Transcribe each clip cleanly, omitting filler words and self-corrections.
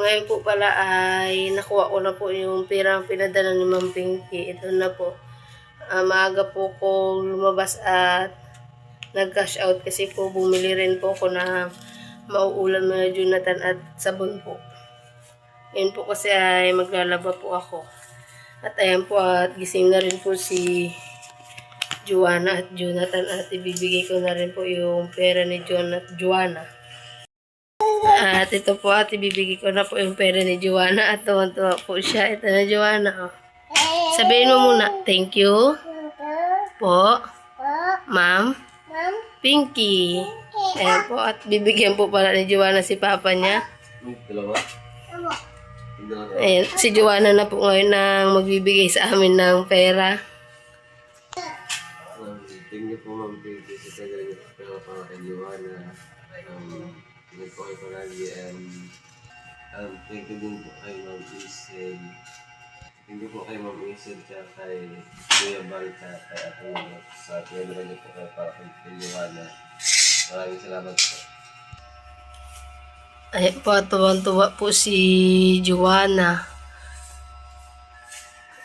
Ngayon po pala ay nakuha ko na po yung pirang pinadala ni Ma'am Pinky. Ito na po. Maaga po ko lumabas at nag-cash out kasi po bumili rin po ako na mauulam na Jonathan at sabon po. Ngayon po kasi ay maglalaba po ako. At ayan po at gising na rin po si Joanna at Jonathan at ibibigay ko na rin po yung pera ni Joanna. At ito po at ibibigay ko na po yung pera ni Joanna at tuwan-tuwa po siya. Ito na Joanna. Oh. Sabihin mo muna, thank you po, Ma'am Pinky. Ayan po at bibigyan po pala ni Joanna si Papa niya. Ayan, si Joanna na po ngayon nang magbibigay sa amin ng pera. Thank you po Ma'am Pinky sa tagal niyo pero para kay Joanna. Ingat po kayo palagi and thank you din po kay Ma'am Isel. Thank you po kay Ma'am Isel at kay Kuya Bal at kay Ate Nino sa tinulungan niyo po kayo para kay Joanna. Maraming salamat po. Ayan po, tuwang-tuwa po si Joanna.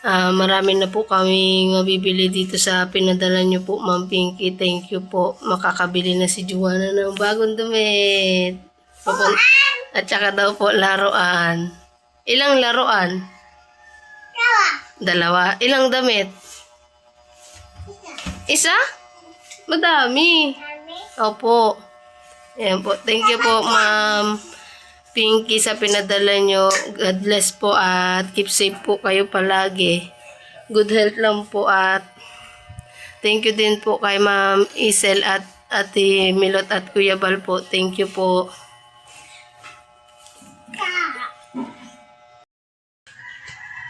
Marami na po kami mabibili dito sa pinadala niyo po, Ma'am Pinky. Thank you po. Makakabili na si Joanna ng bagong damit. At saka daw po laruan. Ilang laruan? Dalawa. Ilang damit? Isa? Madami. Opo. Ayan po. Thank you po, Ma'am Pinky, sa pinadala nyo. God bless po at keep safe po kayo palagi. Good health lang po at thank you din po kay Ma'am Isel at Ate Milot at Kuya Bal po. Thank you po.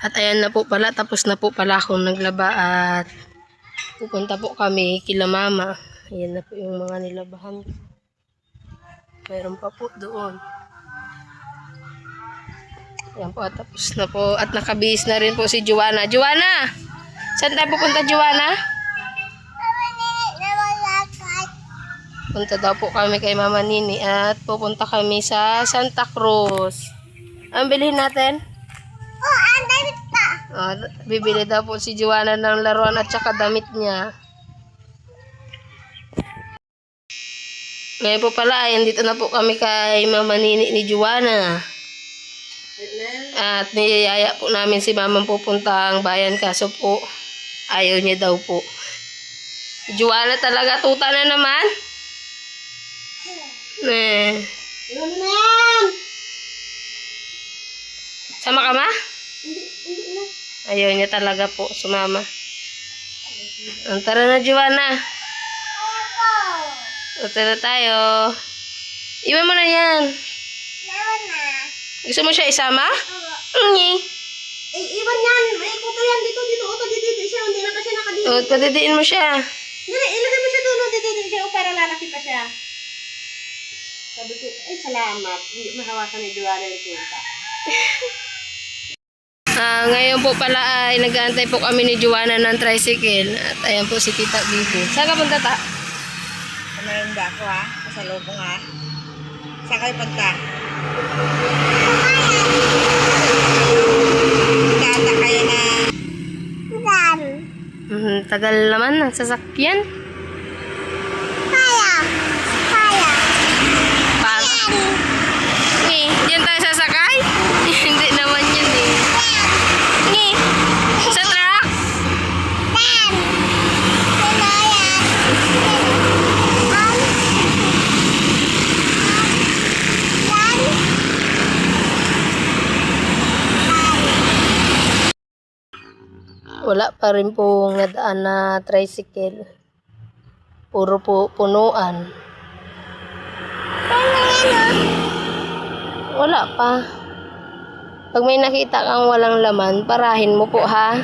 At ayan na po pala, tapos na po pala akong naglaba at pupunta po kami kila Mama. Ayan na po yung mga nilabahan. Mayroon pa po doon. Ayan po, tapos na po. At nakabihis na rin po si Joanna. Joanna! Saan tayo pupunta, Joanna? Punta daw po kami kay Mama Nini at pupunta kami sa Santa Cruz. Ang bilhin natin? Ang damit pa. Bibili daw po si Joanna ng laruan at saka damit niya. Ngayon po pala, ay dito na po kami kay Mama Nini ni Joanna. At niyayaya po namin si Mama pupuntang bayan kaso po ayaw niya daw po. Joanna talaga, tuta na naman. Iwan mo na yan. Sama ka ma? Hindi na. Ayaw niya talaga po sumama. Tara na Joanna. Tara tayo. Iwan mo na yan. Iwan na. Gusto mo siya isama? Ngi. Iwan yan. May kuto yan. Dito. Oto, dito siya. Hindi na pa siya nakadito. O, padidiin mo siya. Ilagay mo siya doon. Dito siya. O, para lalaki pa siya. Sabi ko, ay salamat. Hindi mahawakan ni Joanna yung tuta. Ngayon po pala ay nag-aantay po kami ni Joanna ng tricycle. At ayan po si Tita Bibi. Saan ka punta ta? Kumain ba ako ha? Pasalubong ha? Saan kayo punta? Tata kayo na. Tagal naman ng sasakyan. Ngi, diyan tayo sasakay? Hindi naman yun eh. Ngi, sa truck? Wala pa rin pong nadaan na tricycle. Puro po punuan. Wala pa. Pag may nakita kang walang laman, parahin mo po ha.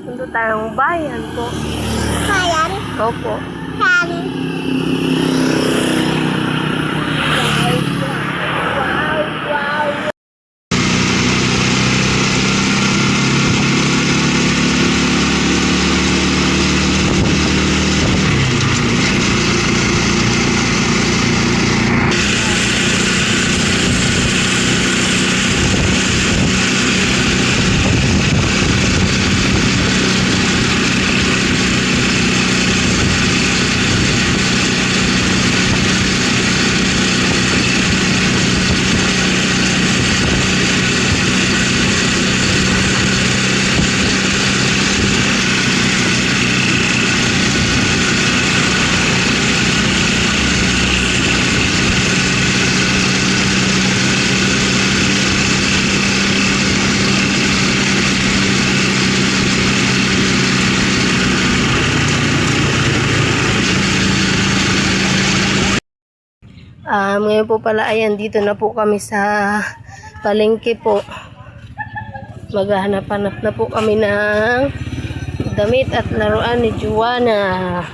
Punta tayong bayan po. Bayan? Opo. Saan? Ngayon po pala, ayan, dito na po kami sa palengke po. Maghahanap-hanap na po kami ng damit at laruan ni Juana.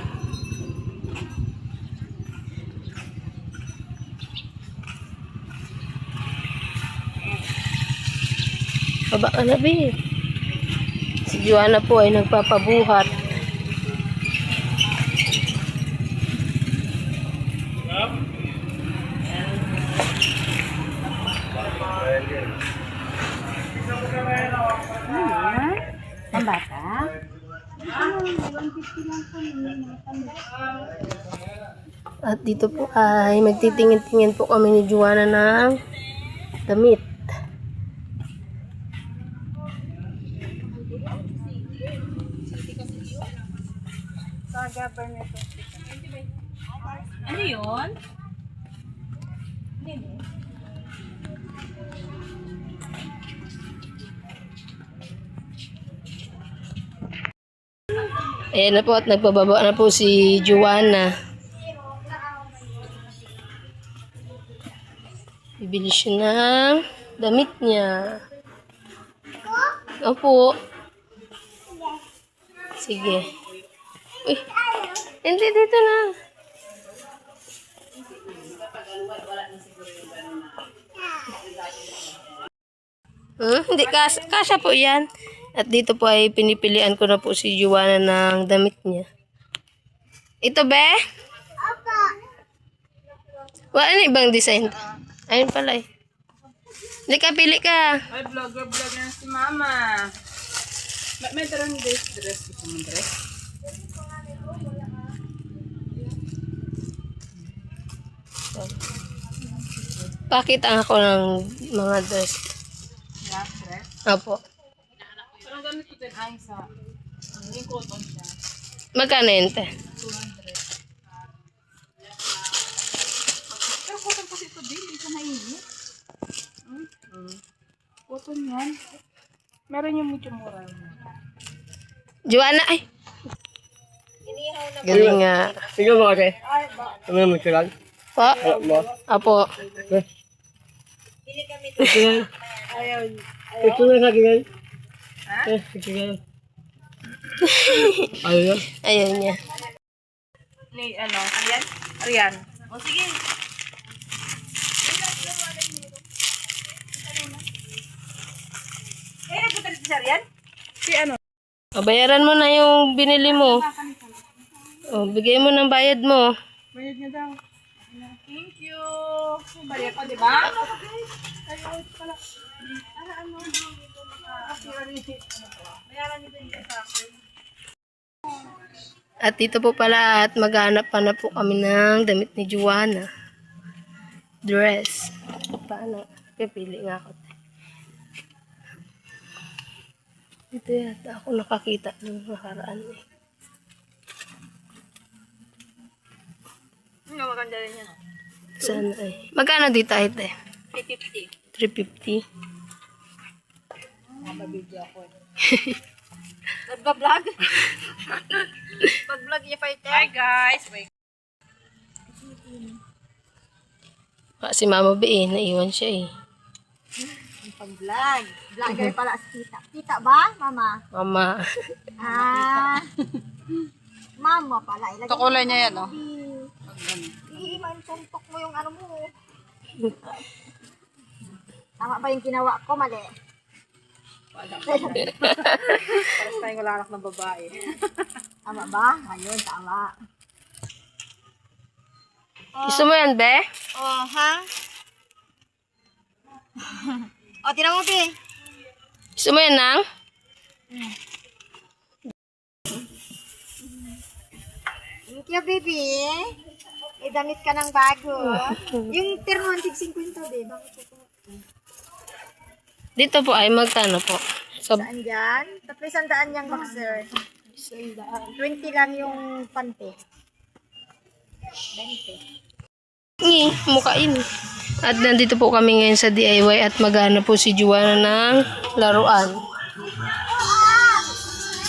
Baba ka na, babe. Si Juana po ay nagpapabuhat. Ang bata? At dito po ay magtitingin-tingin po kami ni Juana ng damit. Ano yun? Ayan na po at nagpababa na po si Juana. Bibili siya ng damit niya. Opo. Sige. Uy, hindi dito na. Hindi, kasya po yan. At dito po ay pinipilian ko na po si Juana ng damit niya. Ito, be? Opo. Wala na ibang design. Ayun pala eh. Hindi ka, pili ka. Ay, vlog na si Mama. May tarang dress. Gusto mo dress? Pakita ako ng mga dress. Yeah, dress. Opo. Parang gamit ko din ay sa yung cotton siya. Magkano yun, te? 200. Pero cotton kasi ito din. Hindi siya mainit. Cotton yan. Meron yung medyo mura. Juana, ay. Galing nga. Sige mo kasi. Ano naman sila? Po? Mo? Apo. Ito na sa ganyan. Ha? Sige. Ayun. Ayun niya. Ni ano? Arian? Arian. O sige. Eh, nagpunta dito si Arian? Si ano? O, bayaran mo na yung binili mo. O, bigay mo ng bayad mo. Bayad niya daw. Thank you. Bayad pa, di ba? Ayun pala. Ano? Bayaran niyo din sa akin. At dito po pala at maghanap pa na po kami ng damit ni Juana. Dress. Paano? Pipili nga ako. Dito yata ako nakakita ng nakaraan eh. Maganda rin yan. Sana eh. Magkano dito ay te? 350. 350. Mababidyo ako. Nagbablog? Pag-vlog niya pa ito. Hi guys! Si Mama B eh, naiwan siya eh. Pag-vlog. Vlogger pala si Tita. Tita ba, Mama? Mama. Ah. Mama pala. Tukulay niya yan, oh. Hindi, suntok mo yung ano mo. Tama ba yung ginawa ko? Mali. Paras tayong wala anak ng babae. Tama ba? Ayun, tama. Gusto mo yan, be? Oh, ha? O, tinan mo, Pi. Gusto mo yan, Nang? Thank you, baby. May damit ka ng bago. Yung terno, 50, babe. Bakit ito? Dito po ay magkano po? So, Saan dyan? 300 yung boxer. 20 lang yung pante. 20. mukain. At nandito po kami ngayon sa DIY at maghanap po si Juana ng laruan.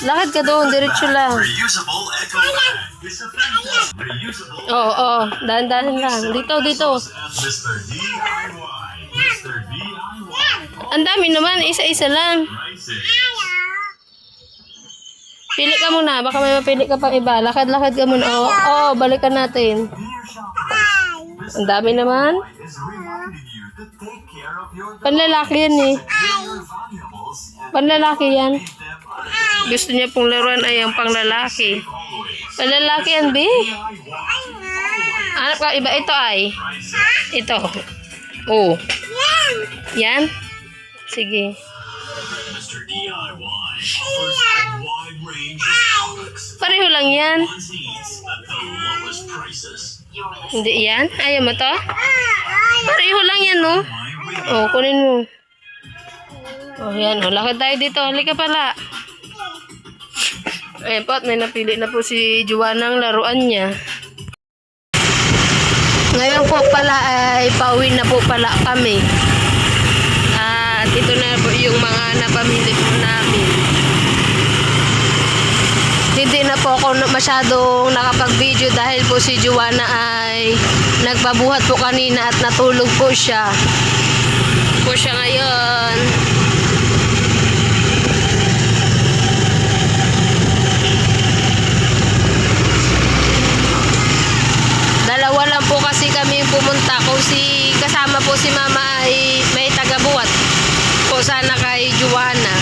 Lakad ka doon, diretso lang. Reusable eco bag is a fantastic reusable Oo, dahan-dahan lang. Dito. Mr. DIY. Mr. DIY. Ang dami naman, isa-isa lang. Prices. Pili ka muna, baka may mapili ka pang iba. Lakad-lakad ka muna. Oo, balikan natin. Ang dami naman. Is reminding you to take care of your Panlalaki yan eh. valuables and Panlalaki yan. keep them Gusto niya pong laruan ay ang panglalaki. Panlalaki yan, B. Hanap ka, iba ito ay. Ito. Oh. Yan? Sige. Mr. DIY offers a wide range of products. Pareho lang yan. One's needs at the lowest prices. Hindi yan? Ayaw mo to? Pareho lang yan, no? Oh, kunin mo. Oh, yan. Oh, lakad tayo dito. Halika pala. Ayan po, at may napili na po si Joanna ang laruan niya. Ngayon po pala ay pauwi na po pala kami. At ito na po yung mga napamili po namin. Hindi na po ako masyadong nakapag-video dahil po si Joanna ay nagpabuhat po kanina at natulog po siya. Po siya ngayon. Dalawa lang po kasi kami pumunta. Kung kasama po si Mama ay may tagabuhat po sana kay Joanna.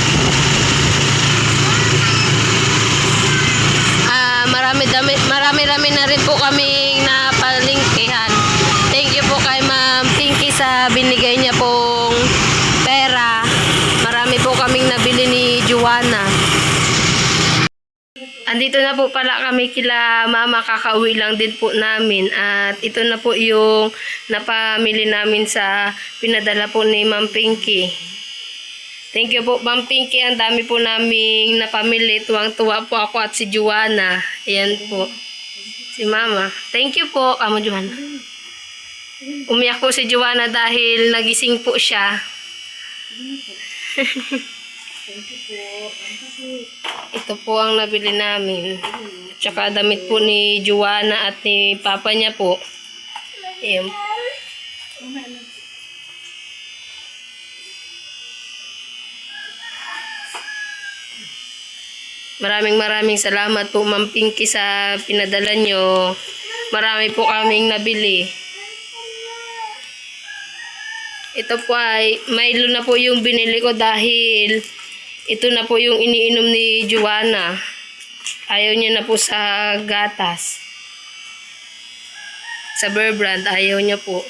Marami na rin po kaming napalingkihan. Thank you po kay Ma'am Pinky sa binigay niya pong pera. Marami po kaming nabili ni Joanna. Andito na po pala kami kila Mama, kakauwi lang din po namin. At ito na po yung napamili namin sa pinadala po ni Ma'am Pinky. Thank you po, Ma'am Pinky. Ang dami po naming napamili. Tuwang-tuwa po ako at si Joanna. Ayan po. Si Mama. Thank you po. Amo, Joanna. Umiyak po si Joanna dahil nagising po siya. Ito po ang nabili namin. Tsaka damit po ni Joanna at ni Papa niya po. Ayan. Maraming salamat po Ma'am Pinky sa pinadala nyo. Marami po kaming nabili. Ito po ay Milo na po yung binili ko dahil ito na po yung iniinom ni Joanna. Ayaw niya na po sa gatas. Sa Bear Brand, ayaw niya po.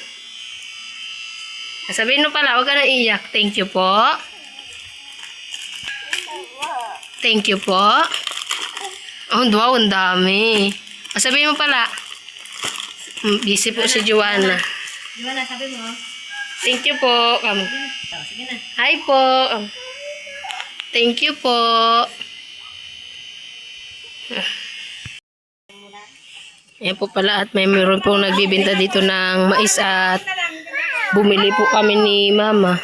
Sabihin mo pala, huwag ka na iyak. Thank you po. Thank you po. Oh, wow, ang dami. Sabihin mo pala. Busy po si Joanna. Joanna, sabi mo. Thank you po. Sige na. Hi po. Thank you po. Ayan po pala at may meron pong nagbibinta dito ng mais at bumili po kami ni Mama.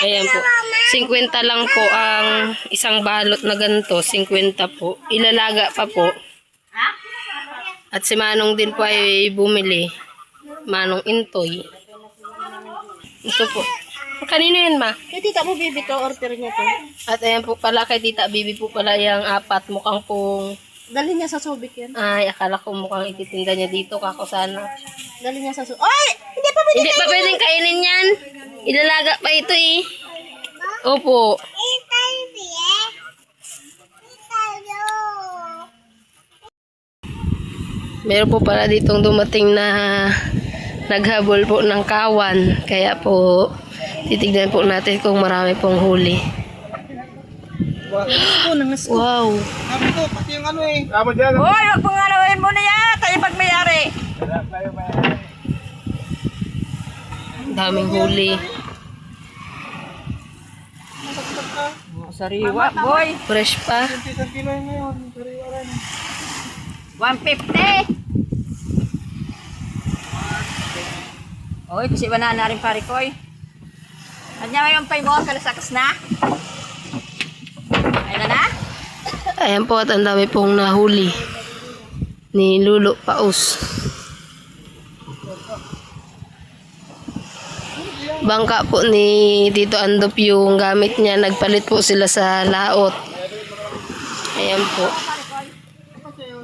Ayan po. 50 lang po ang isang balot na ganito. 50 po. Ilalaga pa po. At si Manong din po ay bumili. Manong Intoy. Ito po. Kanino yan, Ma? Kaya tita mo, baby, to order niya to. At ayan po pala kay Tita Bibi po pala yung 4. Mukhang pong... Dali niya sa Subic yan. Ay, akala ko mukhang ititinda niya dito. Kako sana. Dali niya sa Subic. Ay! Hindi pa pwede. Hindi pa pwedeng kainin yan. Ilalaga pa ito eh. Opo. Meron po pala ditong dumating na naghabol po ng kawan. Kaya po, titignan po natin kung marami pong huli. Wow. Hoy, wag mong alawin mo na yan. Tayo pag mayari. Daming huli. Sariwa, boy. Fresh pa. 150. Oy, kasi wala na rin pare ko. Kanya ngayon pa mo, kalasakas na. Ayun na? Ayan po at ang dami pong nahuli ni Lulo Paus. Bangka po ni Tito Andop yung gamit niya. Nagpalit po sila sa laot. Ayan po.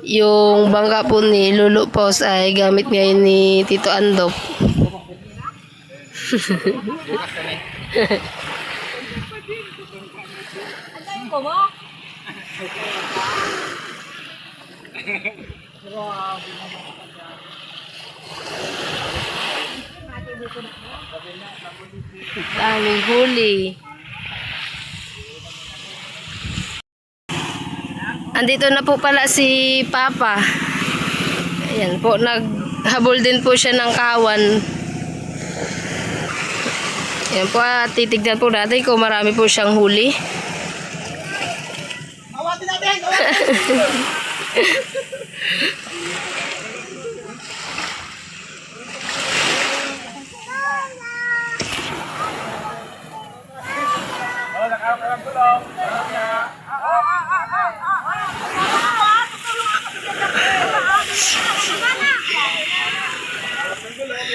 Yung bangka po ni Lulo Paus ay gamit ngayon ni Tito Andop. Daming huli. Andito na po pala si Papa. Ayan po, naghabol din po siya ng kawan. Ayan po, titignan po natin kung marami po siyang huli. Awatin natin!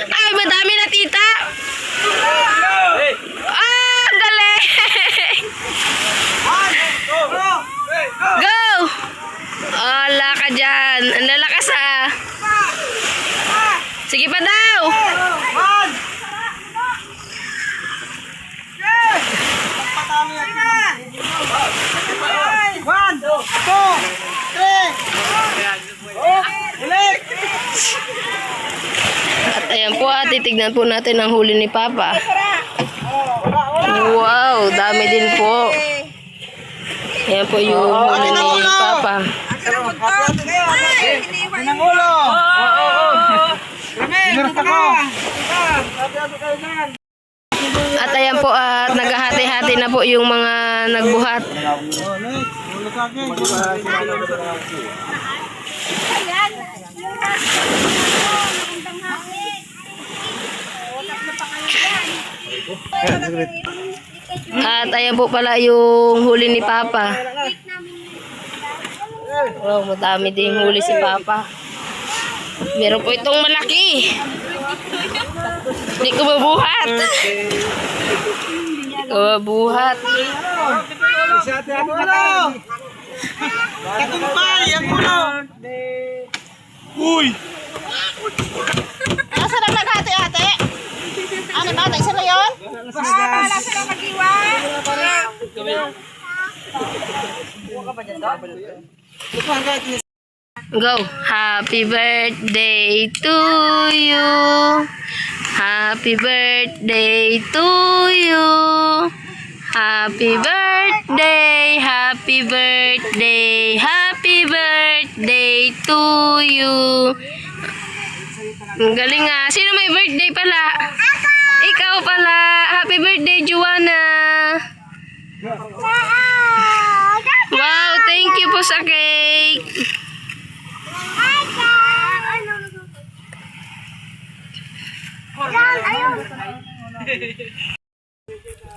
Ay, madami na tita! Ah, ang galing! Go! Ala ka dyan. Ang lalakas ah. Sige pa daw. One, two, three. Ulit! At ayan po titignan po natin ang huli ni Papa. Wow, dami din po. Ayan po yung huli ni Papa. Ang ulo! At ayan po at naghahati-hati na po yung mga nagbuhat. At ayan po pala yung huli ni Papa. Wow, madami din huli si Papa. Meron po itong malaki. Hindi ko mabuhat. Hindi ko mabuhat. Katumpay! Ang ulo! Uy! Nasa na naghati-hati? Ano ba? Isa na yun? Wala sila mag-iwa. Go. Happy birthday to you. Happy birthday to you. Happy birthday, happy birthday, happy birthday to you. Ang galing nga. Sino may birthday pala? Ikaw pala. Happy birthday, Juana. Wow, thank you po sa cake.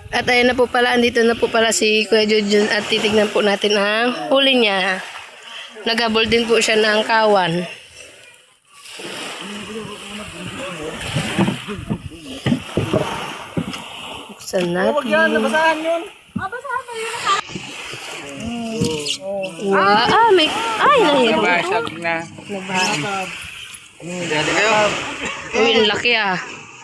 At ayun na po pala, andito na po pala si Kuya Jujun at titignan po natin ang huli niya. Naghabol din po siya ng kawan. Buksan natin. Nabasahan yun. Wow, may, ay, nahiro. Basag na. Nabasag. Dati kayo. Uy, ang laki ah.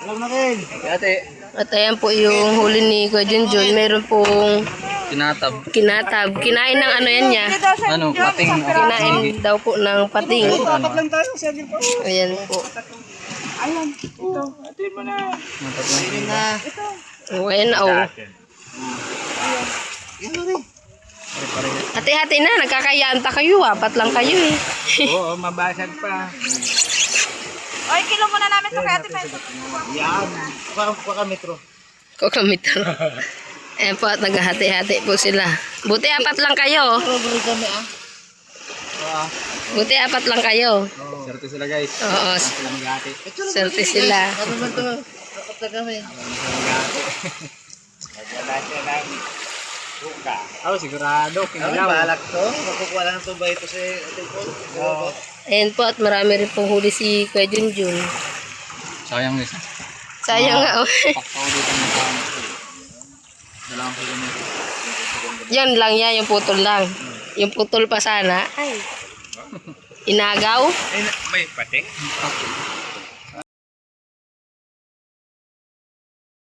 Alam na rin. Dati. At ayan po yung huli ni Kuya Junjun. Meron pong Tinatab. kinatab. Kinain ng ano yan niya. Ano, pating. Kinain daw po ng pating. Dapat lang tayo. Sige po. Ayan po. Ayan. Ito. Atin mo na. Atin na. Oh, ayan na oh. Hati-hati na. Nagkakayanta kayo. Apat lang kayo eh. Oo, mabasag pa. Oy, kilo muna namin ito kaya Ate Yan. Paka metro. Kukamito. Ayan po at naghahati-hati po sila. Buti apat lang kayo. kami Buti apat lang kayo. Swerte sila guys. Oo. Sila mag-ati. Swerte sila. Dapat kami. Wala siya lang. Oh, sigurado. Ano Kinilaw. balak to? Makukuha lang ito ba ito si Ate Paul? Oo. Ayan po at marami rin pong huli si Kuya Junjun. Sayang guys. Sayang nga oh. Pakaulitan mo pa. Dalawang kilo nito. Yan lang yan, yung putol lang. Yung putol pa sana. Ay. Inagaw. May pati?